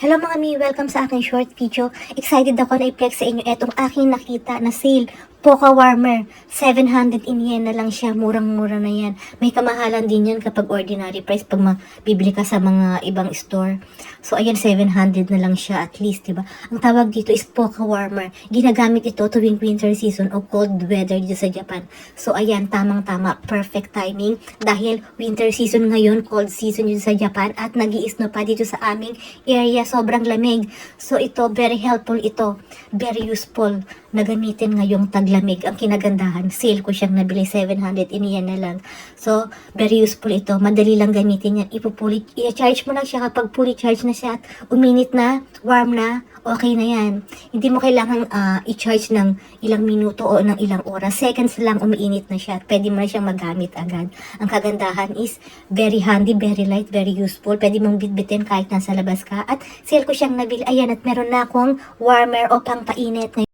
Hello mga mi, welcome sa aking short video. Excited ako na i-flex sa inyo etong aking nakita na sale. Poca Warmer, 700 in yen na lang siya, murang-mura na yan. May kamahalan din yan kapag ordinary price pag mabibili ka sa mga ibang store. So ayan, 700 na lang siya at least, diba? Ang tawag dito is Poca Warmer. Ginagamit ito tuwing winter season o cold weather dito sa Japan. So ayan, tamang-tama, perfect timing dahil winter season ngayon, cold season dito sa Japan at nag-i-snow pa dito sa aming area, sobrang lamig. So ito, very helpful ito, very useful na gamitin ngayong taglamig. Ang kinagandahan, sale ko siyang nabili, 700 iniyan na lang. So, very useful ito. Madali lang gamitin yan. I-charge mo lang siya kapag fully charge na siya at uminit na, warm na, okay na yan. Hindi mo kailangan i-charge ng ilang minuto o ng ilang oras. Seconds lang umiinit na siya at pwede mo na siyang magamit agad. Ang kagandahan is very handy, very light, very useful. Pwede mong bitbitin kahit nasa labas ka. At sale ko siyang nabili. Ayan, at meron na akong warmer o pangpainit.